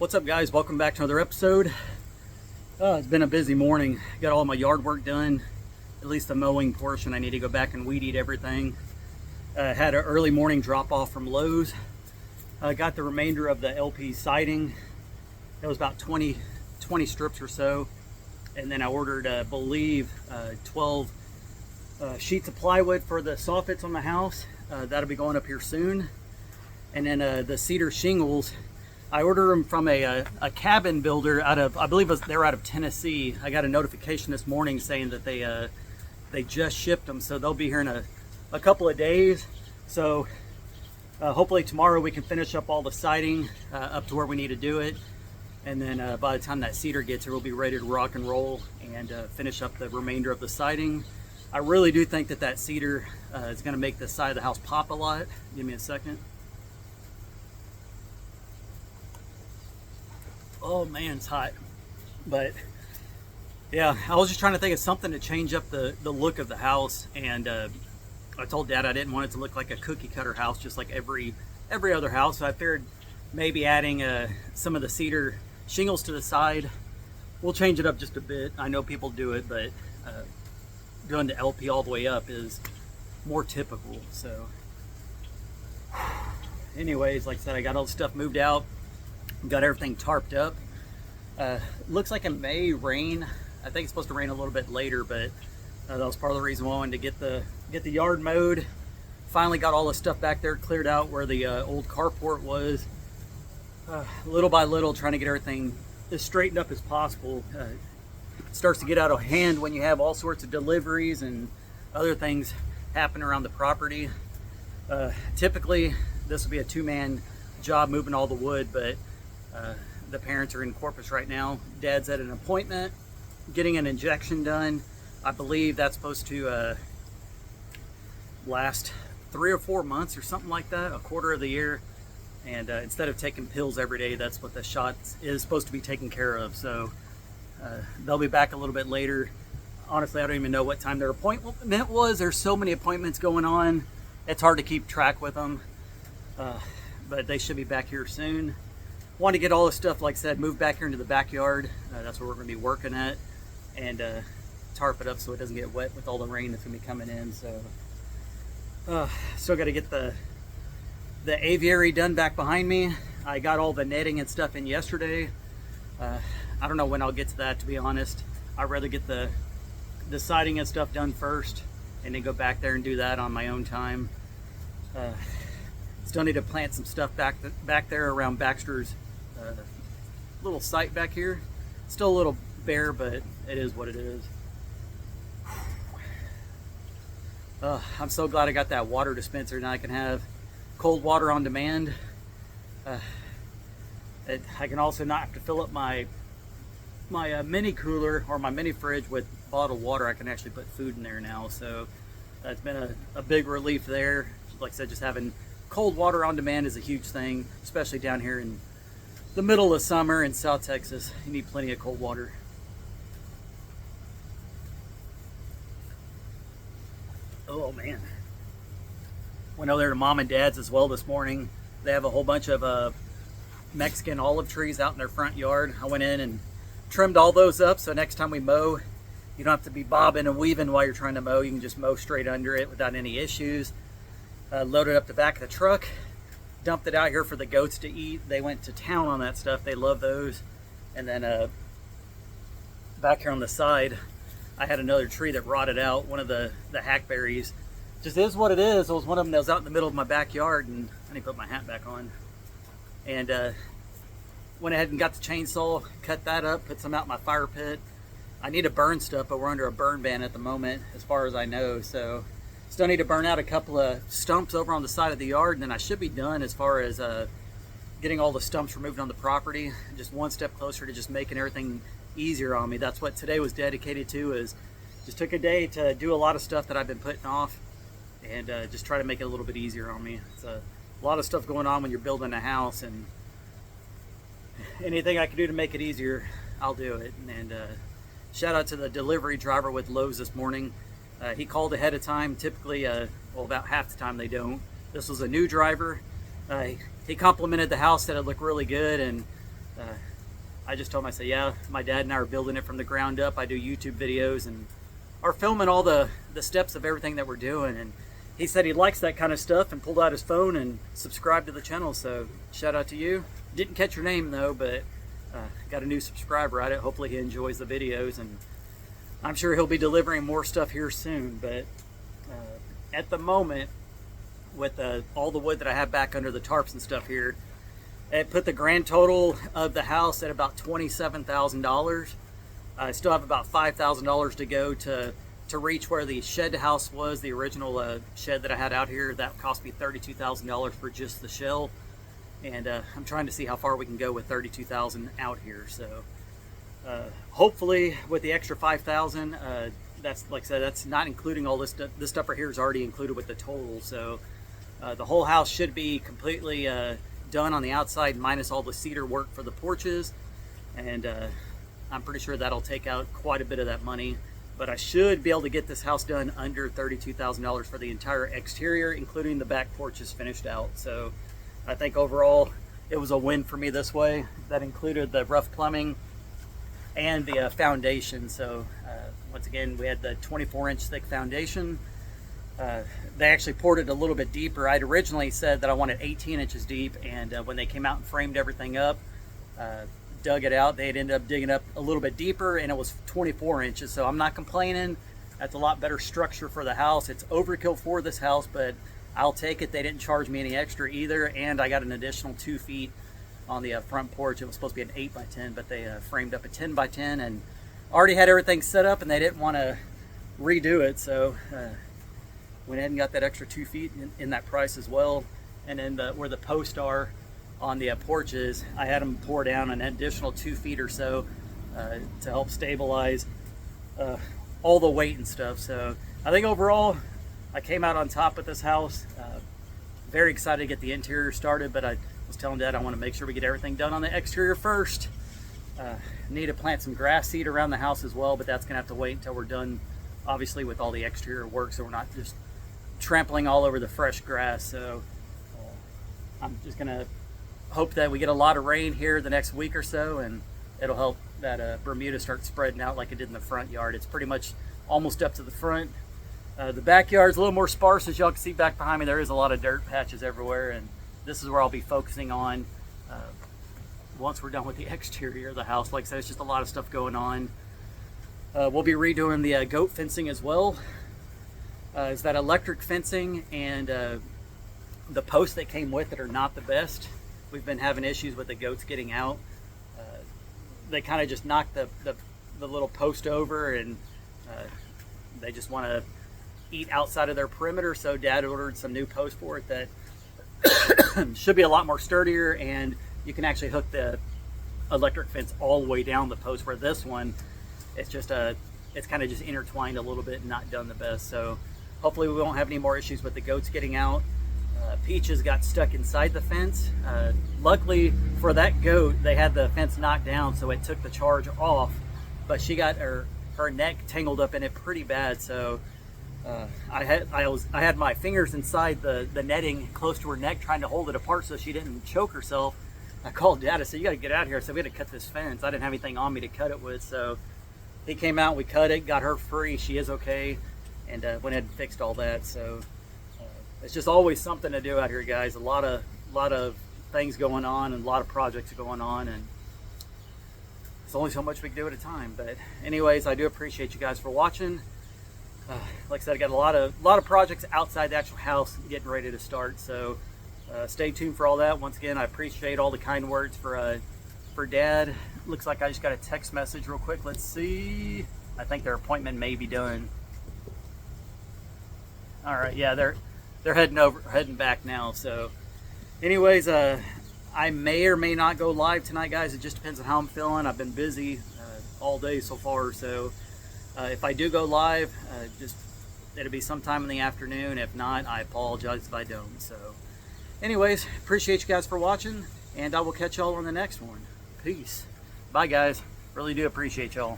What's up, guys? Welcome back to another episode. It's been a busy morning. Got all my yard work done, at least the mowing portion. I need to go back and weed eat everything. Had an early morning drop off from Lowe's. Got the remainder of the LP siding. It was about 20 strips or so. And then I ordered, I believe, 12 sheets of plywood for the soffits on the house. That'll be going up here soon. And then the cedar shingles, I ordered them from a cabin builder out of, I believe they're out of Tennessee. I got a notification this morning saying that they just shipped them, so they'll be here in a couple of days. So hopefully tomorrow we can finish up all the siding up to where we need to do it. And then by the time that cedar gets here, we'll be ready to rock and roll and finish up the remainder of the siding. I really do think that cedar is going to make the side of the house pop a lot. Give me a second. Oh man, it's hot. But yeah, I was just trying to think of something to change up the look of the house. And I told Dad I didn't want it to look like a cookie cutter house, just like every other house. So I figured maybe adding some of the cedar shingles to the side. We'll change it up just a bit. I know people do it, but doing the LP all the way up is more typical. So anyways, like I said, I got all the stuff moved out. Got everything tarped up. Looks like it may rain. I think it's supposed to rain a little bit later, but that was part of the reason why I wanted to get the yard mowed. Finally got all the stuff back there cleared out where the old carport was. Little by little, trying to get everything as straightened up as possible. It starts to get out of hand when you have all sorts of deliveries and other things happen around the property. Typically, this will be a two-man job moving all the wood, but the parents are in Corpus right now. Dad's at an appointment, getting an injection done. I believe that's supposed to last 3 or 4 months or something like that, a quarter of the year. And instead of taking pills every day, that's what the shot is supposed to be taken care of. So they'll be back a little bit later. Honestly, I don't even know what time their appointment was. There's so many appointments going on. It's hard to keep track with them. But they should be back here soon. Want to get all this stuff, like I said, moved back here into the backyard. That's where we're going to be working at, and tarp it up so it doesn't get wet with all the rain that's going to be coming in. So still got to get the aviary done back behind me. I got all the netting and stuff in yesterday. I don't know when I'll get to that, to be honest. I'd rather get the siding and stuff done first and then go back there and do that on my own time. Still need to plant some stuff back there around Baxter's little site back here. Still a little bare, but it is what it is. I'm so glad I got that water dispenser. Now I can have cold water on demand. I can also not have to fill up my mini cooler or my mini fridge with bottled water. I can actually put food in there now. So that's been a big relief there. Like I said, just having cold water on demand is a huge thing, especially down here in the middle of summer in South Texas. You need plenty of cold water. Oh man. Went over there to Mom and Dad's as well this morning. They have a whole bunch of Mexican olive trees out in their front yard. I went in and trimmed all those up, so next time we mow, you don't have to be bobbing and weaving while you're trying to mow. You can just mow straight under it without any issues. Loaded up the back of the truck, dumped it out here for the goats to eat. They went to town on that stuff. They love those. And then back here on the side, I had another tree that rotted out, one of the hackberries. Just is what it is. It was one of them that was out in the middle of my backyard, and I need to put my hat back on. And went ahead and got the chainsaw, cut that up, put some out in my fire pit. I need to burn stuff, but we're under a burn ban at the moment, as far as I know. So still need to burn out a couple of stumps over on the side of the yard, and then I should be done as far as getting all the stumps removed on the property. Just one step closer to just making everything easier on me. That's what today was dedicated to, is just took a day to do a lot of stuff that I've been putting off and just try to make it a little bit easier on me. It's a lot of stuff going on when you're building a house, and anything I can do to make it easier, I'll do it. And shout out to the delivery driver with Lowe's this morning. He called ahead of time. Typically, well, about half the time they don't. This was a new driver. He complimented the house, said it looked really good, and I just told him, I said, yeah, my dad and I are building it from the ground up. I do YouTube videos and are filming all the steps of everything that we're doing. And he said he likes that kind of stuff and pulled out his phone and subscribed to the channel. So shout out to you. Didn't catch your name though, but got a new subscriber at it. Hopefully he enjoys the videos, and I'm sure he'll be delivering more stuff here soon. But at the moment, with all the wood that I have back under the tarps and stuff here, it put the grand total of the house at about $27,000. I still have about $5,000 to go to reach where the shed house was, the original shed that I had out here. That cost me $32,000 for just the shell, and I'm trying to see how far we can go with $32,000 out here. So hopefully with the extra $5,000, that's, like I said, that's not including all this stuff. This stuff right here is already included with the total. So the whole house should be completely done on the outside, minus all the cedar work for the porches, and I'm pretty sure that'll take out quite a bit of that money. But I should be able to get this house done under $32,000 for the entire exterior, including the back porches finished out. So I think overall it was a win for me this way. That included the rough plumbing and the foundation. So once again, we had the 24-inch thick foundation. They actually poured it a little bit deeper. I'd originally said that I wanted 18 inches deep, and when they came out and framed everything up, dug it out, they'd ended up digging up a little bit deeper, and it was 24 inches. So I'm not complaining. That's a lot better structure for the house. It's overkill for this house, but I'll take it. They didn't charge me any extra either, and I got an additional 2 feet on the front porch. It was supposed to be an 8 by 10, but they framed up a 10 by 10 and already had everything set up, and they didn't want to redo it. So went ahead and got that extra 2 feet in that price as well. And then where the posts are on the porches, I had them pour down an additional 2 feet or so to help stabilize all the weight and stuff. So I think overall I came out on top with this house. Very excited to get the interior started, but I was telling Dad I want to make sure we get everything done on the exterior first. Need to plant some grass seed around the house as well, but that's gonna have to wait until we're done, obviously, with all the exterior work, so we're not just trampling all over the fresh grass. So I'm just gonna hope that we get a lot of rain here the next week or so, and it'll help that Bermuda start spreading out like it did in the front yard. It's pretty much almost up to the front. The backyard's a little more sparse. As y'all can see back behind me, there is a lot of dirt patches everywhere, and this is where I'll be focusing on once we're done with the exterior of the house. Like I said, it's just a lot of stuff going on. We'll be redoing the goat fencing as well. Is that electric fencing, and the posts that came with it are not the best. We've been having issues with the goats getting out. They kind of just knocked the little post over, and they just want to eat outside of their perimeter. So Dad ordered some new posts for it that should be a lot more sturdier, and you can actually hook the electric fence all the way down the post, where this one, it's just it's kind of just intertwined a little bit and not done the best. So hopefully we won't have any more issues with the goats getting out. Peaches got stuck inside the fence. Luckily for that goat, they had the fence knocked down, so it took the charge off, but she got her neck tangled up in it pretty bad. So I had my fingers inside the netting close to her neck, trying to hold it apart so she didn't choke herself. I called Dad. I said, you got to get out here. I said, we had to cut this fence. I didn't have anything on me to cut it with. So he came out, we cut it, got her free. She is okay, and went ahead and fixed all that. So it's just always something to do out here, guys. A lot of things going on, and a lot of projects going on, and it's only so much we can do at a time. But anyways, I do appreciate you guys for watching. Like I said, I got a lot of projects outside the actual house getting ready to start. So stay tuned for all that. Once again, I appreciate all the kind words for Dad. Looks like I just got a text message real quick. Let's see. I think their appointment may be done. All right, yeah, they're heading back now. So anyways, I may or may not go live tonight, guys. It just depends on how I'm feeling. I've been busy all day so far. So if I do go live, it'll be sometime in the afternoon. If not, I apologize if I don't. So anyways, appreciate you guys for watching, and I will catch y'all on the next one. Peace. Bye, guys. Really do appreciate y'all.